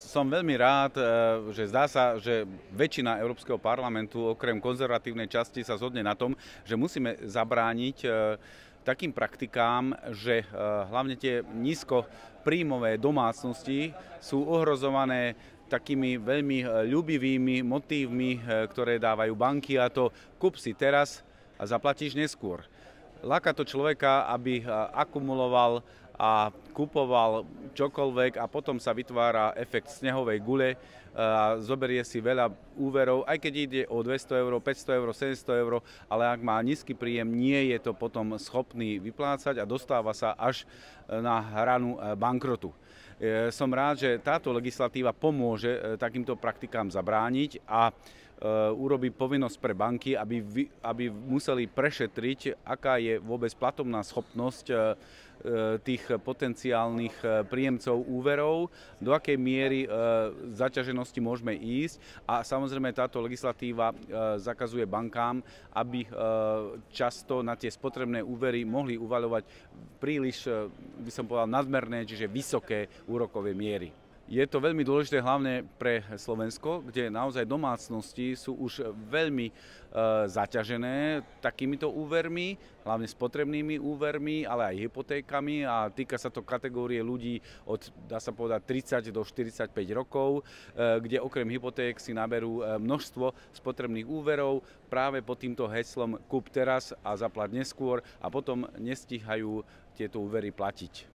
Som veľmi rád, že zdá sa, že väčšina Európskeho parlamentu, okrem konzervatívnej časti, sa zhodne na tom, že musíme zabrániť takým praktikám, že hlavne tie nízkopríjmové domácnosti sú ohrozované takými veľmi ľúbivými motívmi, ktoré dávajú banky, a to kúp si teraz a zaplatíš neskôr. Láka to človeka, aby akumuloval a kupoval čokoľvek, a potom sa vytvára efekt snehovej gule a zoberie si veľa úverov, aj keď ide o 200 eur, 500 eur, 700 eur, ale ak má nízky príjem, nie je to potom schopný vyplácať a dostáva sa až na hranu bankrotu. Som rád, že táto legislatíva pomôže takýmto praktikám zabrániť a urobí povinnosť pre banky, aby museli prešetriť, aká je vôbec platobná schopnosť tých potenciálnych príjemcov úverov, do akej miery zaťaženosti môžeme ísť, a samozrejme táto legislatíva zakazuje bankám, aby často na tie spotrebné úvery mohli uvaľovať príliš, by som povedal, nadmerné, čiže vysoké úrokové miery. Je to veľmi dôležité hlavne pre Slovensko, kde naozaj domácnosti sú už veľmi zaťažené takýmito úvermi, hlavne spotrebnými úvermi, ale aj hypotékami, a týka sa to kategórie ľudí od, dá sa povedať, 30 do 45 rokov, kde okrem hypoték si naberú množstvo spotrebných úverov práve pod týmto heslom kúp teraz a zaplať neskôr, a potom nestíhajú tieto úvery platiť.